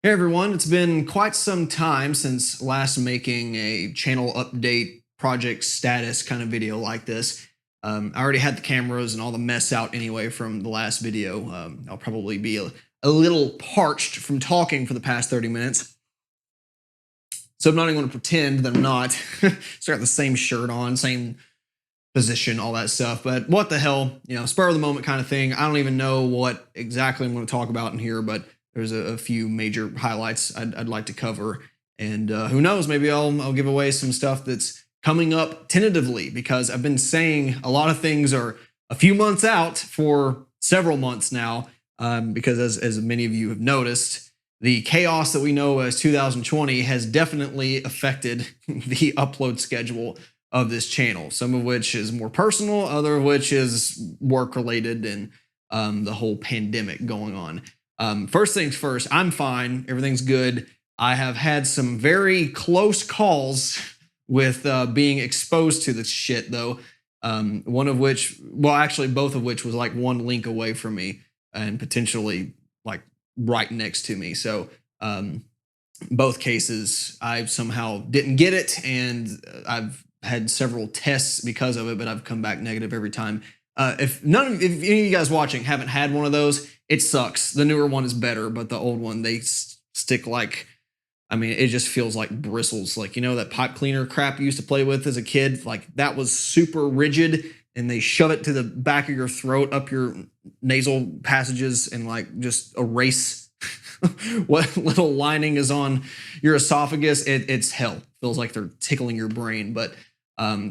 Hey everyone, it's been quite some time since last making a channel update project status kind of video like this. I already had the cameras and all the mess out anyway from the last video. I'll probably be a little parched from talking for the past 30 minutes. So I'm not even going to pretend that I'm not. So I got the same shirt on, same position, all that stuff. But what the hell, spur of the moment kind of thing. I don't even know what exactly I'm going to talk about in here, but there's a few major highlights I'd like to cover. And who knows, maybe I'll give away some stuff that's coming up tentatively, because I've been saying a lot of things are a few months out for several months now, because as many of you have noticed, the chaos that we know as 2020 has definitely affected the upload schedule of this channel, some of which is more personal, other of which is work related, and the whole pandemic going on. First things first, I'm fine. Everything's good. I have had some very close calls with being exposed to this shit, though. One of which, well, actually, both of which was like one link away from me and potentially like right next to me. So, both cases, I somehow didn't get it, and I've had several tests because of it, but I've come back negative every time. If any of you guys watching haven't had one of those, it sucks. The newer one is better, but the old one, they stick like, I mean, it just feels like bristles. Like, that pipe cleaner crap you used to play with as a kid, like that was super rigid, and they shove it to the back of your throat, up your nasal passages, and like just erase what little lining is on your esophagus. It's hell. Feels like they're tickling your brain. But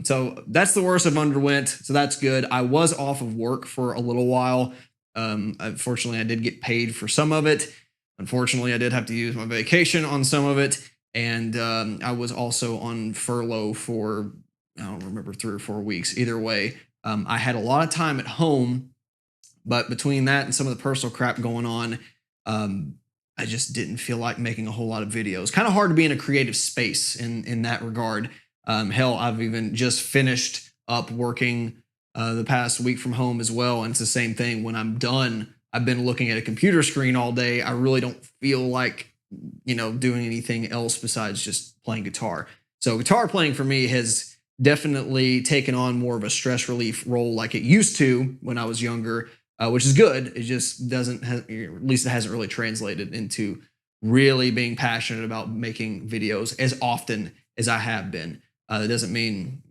so that's the worst I've underwent. So that's good. I was off of work for a little while. Unfortunately, I did get paid for some of it. Unfortunately, I did have to use my vacation on some of it. And I was also on furlough for, I don't remember, 3 or 4 weeks. Either way, I had a lot of time at home. But between that and some of the personal crap going on, I just didn't feel like making a whole lot of videos. Kind of hard to be in a creative space in that regard. Hell, I've even just finished up working the past week from home as well. And it's the same thing. When I'm done, I've been looking at a computer screen all day. I really don't feel like, doing anything else besides just playing guitar. So guitar playing for me has definitely taken on more of a stress relief role like it used to when I was younger, which is good. It just doesn't, at least it hasn't really translated into really being passionate about making videos as often as I have been. It doesn't mean,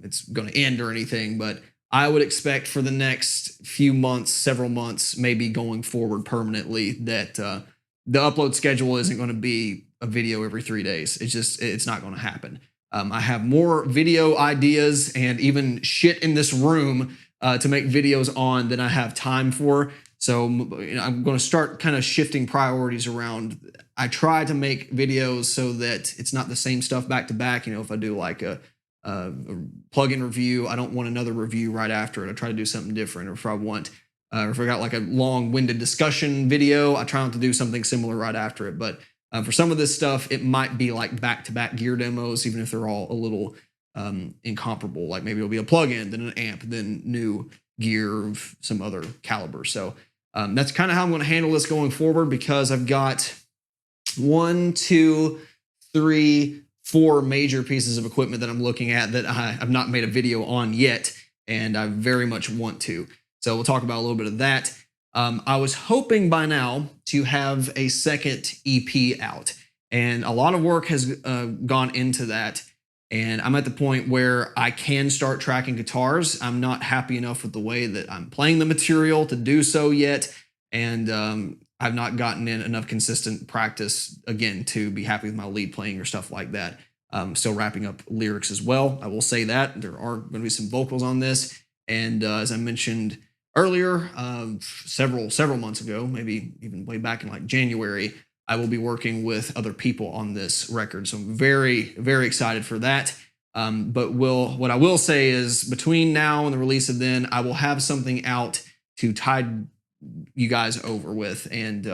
it's going to end or anything, but I would expect for the next few months, several months, maybe going forward permanently, that the upload schedule isn't going to be a video every 3 days. It's not going to happen. I have more video ideas and even shit in this room to make videos on than I have time for. So I'm going to start kind of shifting priorities around. I try to make videos so that it's not the same stuff back to back. If I do like a plugin review, I don't want another review right after it. I try to do something different. Or if I want, or if I got like a long-winded discussion video, I try not to do something similar right after it. But for some of this stuff, it might be like back-to-back gear demos, even if they're all a little incomparable. Like maybe it'll be a plugin, then an amp, then new gear of some other caliber. So that's kind of how I'm going to handle this going forward, because I've got 1, 2, 3, 4 major pieces of equipment that I'm looking at that I've not made a video on yet, and I very much want to. So we'll talk about a little bit of that. I was hoping by now to have a second EP out, and a lot of work has gone into that. And I'm at the point where I can start tracking guitars. I'm not happy enough with the way that I'm playing the material to do so yet. And I've not gotten in enough consistent practice, again, to be happy with my lead playing or stuff like that. Still wrapping up lyrics as well. I will say that there are going to be some vocals on this. And as I mentioned earlier, several months ago, maybe even way back in like January, I will be working with other people on this record. So I'm very, very excited for that. But what I will say is, between now and the release of then, I will have something out to tide you guys over with. And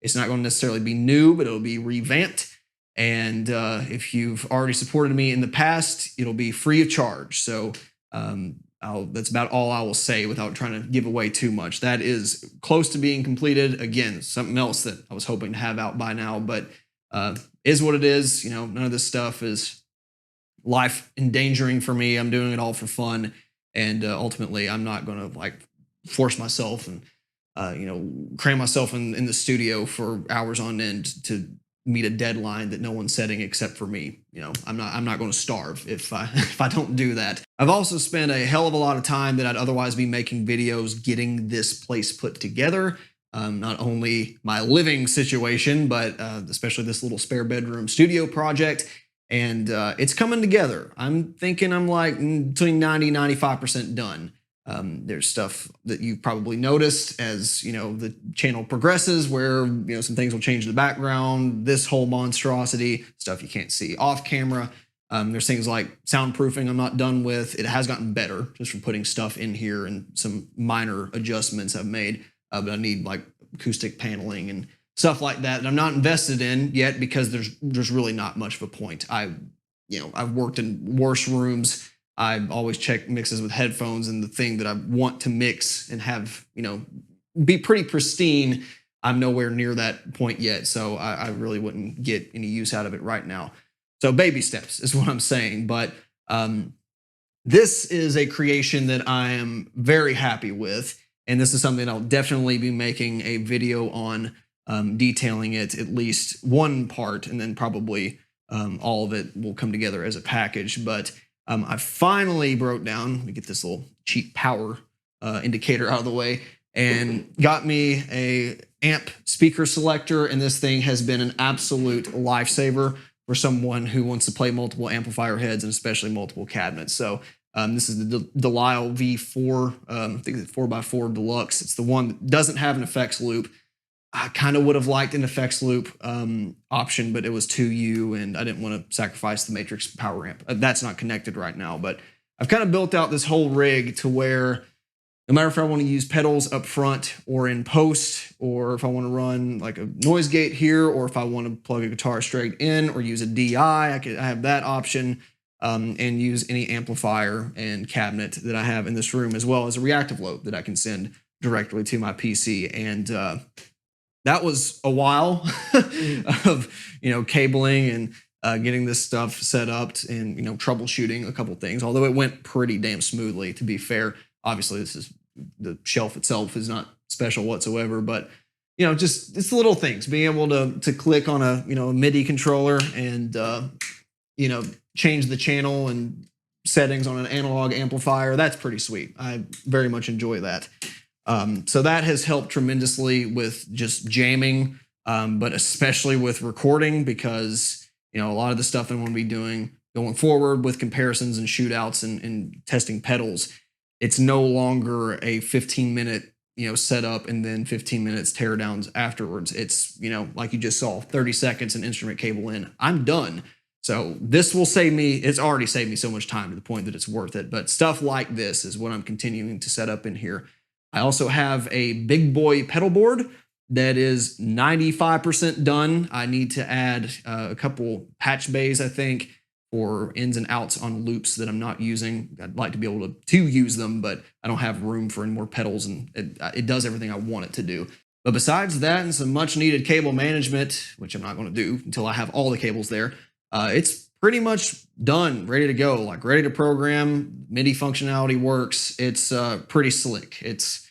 it's not going to necessarily be new, but it'll be revamped. And if you've already supported me in the past, it'll be free of charge. So That's about all I will say without trying to give away too much. That is close to being completed. Again, something else that I was hoping to have out by now, but is what it is. None of this stuff is life endangering for me. I'm doing it all for fun, and ultimately, I'm not going to like force myself and cram myself in the studio for hours on end to meet a deadline that no one's setting except for me. I'm not going to starve if I if I don't do that. I've also spent a hell of a lot of time that I'd otherwise be making videos getting this place put together. Not only my living situation, but especially this little spare bedroom studio project. And it's coming together. I'm thinking I'm like between 90-95% done. There's stuff that you've probably noticed as the channel progresses, where some things will change the background. This whole monstrosity stuff you can't see off camera. There's things like soundproofing I'm not done with. It has gotten better just from putting stuff in here and some minor adjustments I've made. But I need like acoustic paneling and stuff like that I'm not invested in yet because there's really not much of a point. I've worked in worse rooms. I always check mixes with headphones, and the thing that I want to mix and have, be pretty pristine, I'm nowhere near that point yet. So I really wouldn't get any use out of it right now. So baby steps is what I'm saying. But this is a creation that I am very happy with. And this is something I'll definitely be making a video on, detailing it, at least one part, and then probably all of it will come together as a package. But I finally broke down, let me get this little cheap power indicator out of the way, and got me a amp speaker selector. And this thing has been an absolute lifesaver for someone who wants to play multiple amplifier heads and especially multiple cabinets. So this is the Delisle V4, I think it's 4x4 Deluxe. It's the one that doesn't have an effects loop. I kind of would have liked an effects loop option, but it was 2U and I didn't want to sacrifice the Matrix power amp. That's not connected right now, but I've kind of built out this whole rig to where no matter if I want to use pedals up front or in post, or if I want to run like a noise gate here, or if I want to plug a guitar straight in or use a DI, I have that option, and use any amplifier and cabinet that I have in this room, as well as a reactive load that I can send directly to my PC. And that was a while of cabling and getting this stuff set up and troubleshooting a couple things. Although it went pretty damn smoothly, to be fair. Obviously, the shelf itself is not special whatsoever, but just it's the little things. Being able to click on a MIDI controller and change the channel and settings on an analog amplifier, that's pretty sweet. I very much enjoy that. So that has helped tremendously with just jamming, but especially with recording, because a lot of the stuff I want to be doing going forward with comparisons and shootouts and testing pedals, it's no longer a 15-minute setup and then 15 minutes teardowns afterwards. It's like you just saw, 30 seconds and instrument cable in, I'm done. So this will save me. It's already saved me so much time to the point that it's worth it. But stuff like this is what I'm continuing to set up in here. I also have a big boy pedal board that is 95% done. I need to add a couple patch bays, I think, for ins and outs on loops that I'm not using. I'd like to be able to use them, but I don't have room for any more pedals, and it does everything I want it to do. But besides that and some much needed cable management, which I'm not going to do until I have all the cables there, it's pretty much done, ready to go, like ready to program. MIDI functionality works. It's pretty slick. It's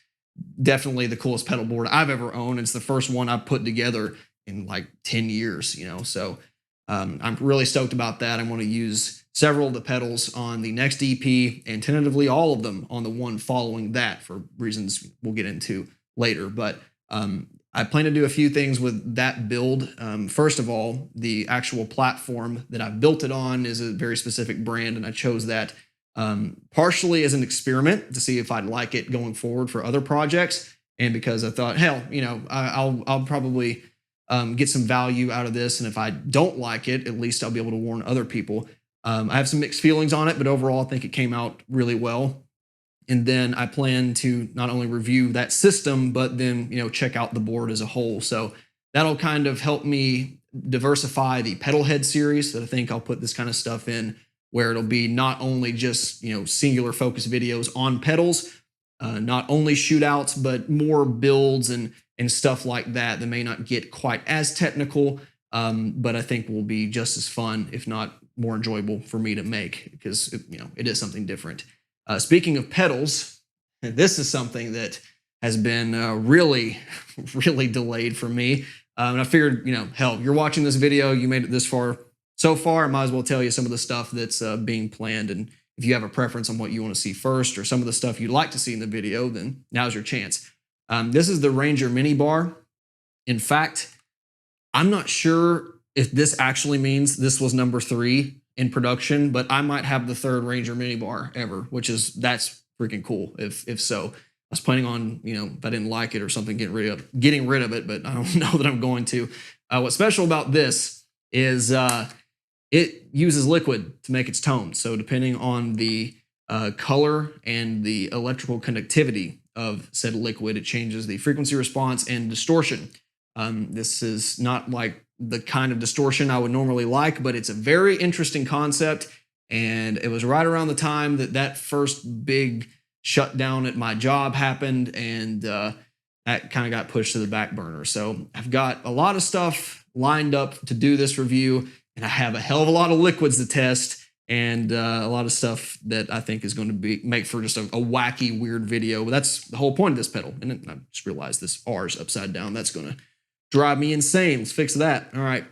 definitely the coolest pedal board I've ever owned. It's the first one I've put together in like 10 years, so I'm really stoked about that. I want to use several of the pedals on the next EP and tentatively all of them on the one following that for reasons we'll get into later. But I plan to do a few things with that build. First of all, the actual platform that I've built it on is a very specific brand, and I chose that partially as an experiment to see if I'd like it going forward for other projects, and because I thought, hell, I'll probably get some value out of this, and if I don't like it, at least I'll be able to warn other people. I have some mixed feelings on it, but overall I think it came out really well. And then I plan to not only review that system, but then check out the board as a whole. So that'll kind of help me diversify the pedal head series that I think I'll put this kind of stuff in where it'll be not only just, singular focus videos on pedals, not only shootouts, but more builds and stuff like that that may not get quite as technical, but I think will be just as fun, if not more enjoyable for me to make, because it is something different. Speaking of pedals, this is something that has been really, really delayed for me. And I figured, hell, you're watching this video, you made it this far. So far, I might as well tell you some of the stuff that's being planned. And if you have a preference on what you want to see first, or some of the stuff you'd like to see in the video, then now's your chance. This is the Ranger Mini Bar. In fact, I'm not sure if this actually means this was number 3 in production, but I might have the 3rd Ranger Mini Bar ever, that's freaking cool. If so, I was planning on, if I didn't like it or something, getting rid of it, but I don't know that I'm going to. What's special about this is it uses liquid to make its tone. So depending on the color and the electrical conductivity of said liquid, it changes the frequency response and distortion. This is not like the kind of distortion I would normally like, but it's a very interesting concept. And it was right around the time that first big shutdown at my job happened, and that kind of got pushed to the back burner. So I've got a lot of stuff lined up to do this review, and I have a hell of a lot of liquids to test, and a lot of stuff that I think is going to make for just a wacky, weird video. But that's the whole point of this pedal. And then I just realized this R's upside down. That's going to drive me insane. Let's fix that. All right.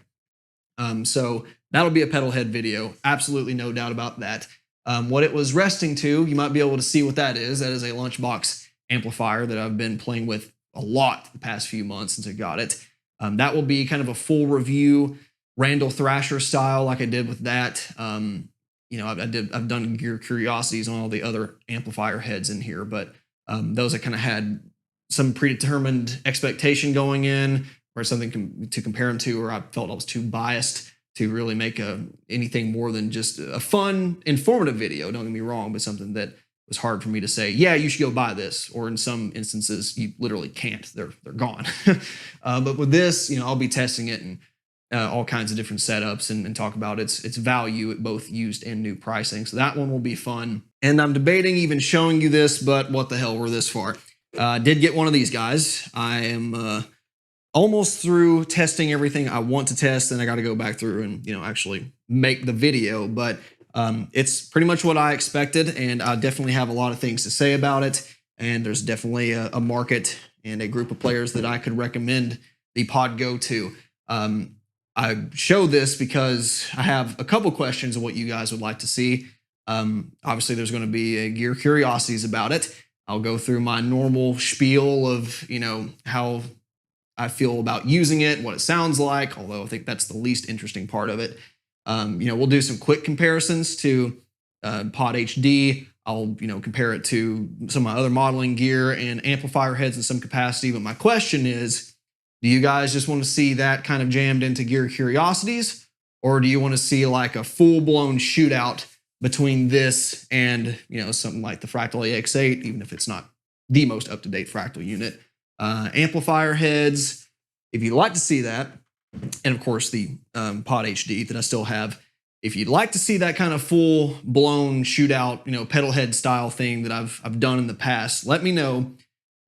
So that'll be a pedal head video. Absolutely no doubt about that. What it was resting to, you might be able to see what that is. That is a Lunchbox amplifier that I've been playing with a lot the past few months since I got it. That will be kind of a full review, Randall Thrasher style, like I did with that. I've done Gear Curiosities on all the other amplifier heads in here, but those I kind of had some predetermined expectation going in, or something to compare them to, or I felt I was too biased to really make anything more than just a fun, informative video. Don't get me wrong, but something that was hard for me to say, yeah, you should go buy this. Or in some instances, you literally can't. They're gone. But with this, I'll be testing it and all kinds of different setups and talk about its value at both used and new pricing. So that one will be fun. And I'm debating even showing you this, but what the hell, we're this far. Did get one of these guys. I am almost through testing everything I want to test, and I got to go back through and actually make the video. But it's pretty much what I expected, and I definitely have a lot of things to say about it. And there's definitely a market and a group of players that I could recommend the pod go to. I show this because I have a couple questions of what you guys would like to see. Obviously, there's going to be a Gear Curiosities about it. I'll go through my normal spiel of how I feel about using it, what it sounds like, although I think that's the least interesting part of it. We'll do some quick comparisons to Pod HD. I'll compare it to some of my other modeling gear and amplifier heads in some capacity. But my question is, do you guys just want to see that kind of jammed into Gear Curiosities, or do you want to see like a full-blown shootout between this and something like the Fractal AX8, even if it's not the most up-to-date Fractal unit? Amplifier heads, if you'd like to see that, and of course the Pod HD that I still have. If you'd like to see that kind of full-blown shootout, pedal head style thing that I've done in the past, let me know,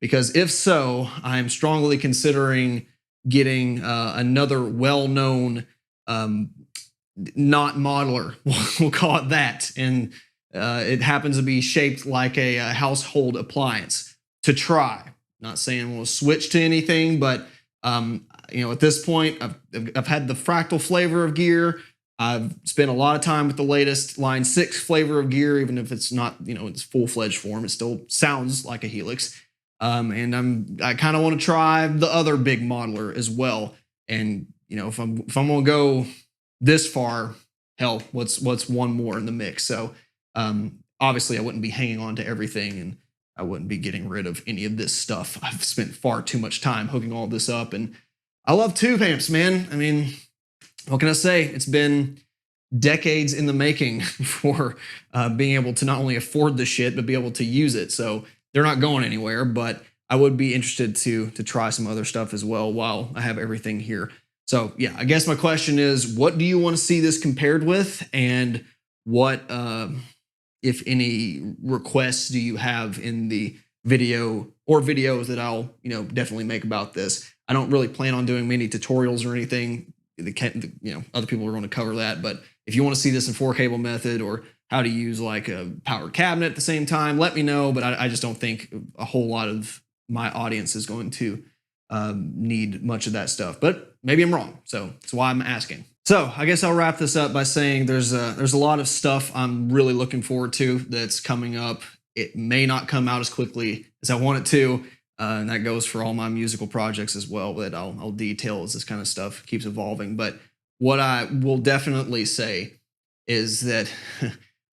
because if so, I am strongly considering getting another well-known not modeler, we'll call it that, and it happens to be shaped like a household appliance to try. Not saying we'll switch to anything, but at this point, I've had the Fractal flavor of gear. I've spent a lot of time with the latest Line 6 flavor of gear, even if it's not in its full-fledged form. It still sounds like a Helix. And I kind of want to try the other big modeler as well. And if I'm going to go this far, hell, what's one more in the mix? So obviously, I wouldn't be hanging on to everything, and I wouldn't be getting rid of any of this stuff. I've spent far too much time hooking all this up, and I love tube amps, man. I mean, what can I say? It's been decades in the making for being able to not only afford the shit, but be able to use it. So they're not going anywhere, but I would be interested to try some other stuff as well while I have everything here. So yeah, I guess my question is, what do you want to see this compared with? And what, if any, requests do you have in the video or videos that I'll, definitely make about this. I don't really plan on doing many tutorials or anything. Other people are going to cover that. But if you want to see this in 4-cable method or how to use like a powered cabinet at the same time, let me know. But I just don't think a whole lot of my audience is going to need much of that stuff. But maybe I'm wrong. So that's why I'm asking. So I guess I'll wrap this up by saying there's a lot of stuff I'm really looking forward to that's coming up. It may not come out as quickly as I want it to, and that goes for all my musical projects as well, that I'll detail as this kind of stuff keeps evolving. But what I will definitely say is that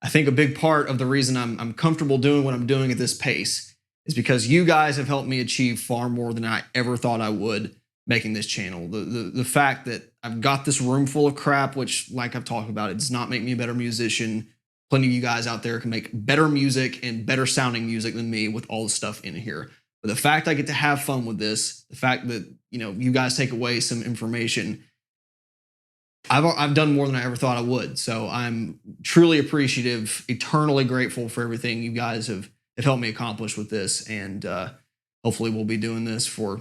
I think a big part of the reason I'm comfortable doing what I'm doing at this pace is because you guys have helped me achieve far more than I ever thought I would making this channel. The fact that I've got this room full of crap, which, like I've talked about, it does not make me a better musician. Plenty of you guys out there can make better music and better sounding music than me with all the stuff in here. But the fact I get to have fun with this, the fact that, you guys take away some information, I've done more than I ever thought I would. So I'm truly appreciative, eternally grateful for everything you guys have helped me accomplish with this. And hopefully we'll be doing this for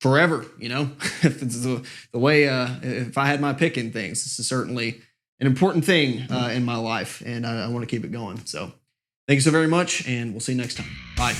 forever, if it's the way, if I had my pick in things. This is certainly an important thing in my life, and I want to keep it going. So thank you so very much, and we'll see you next time. Bye.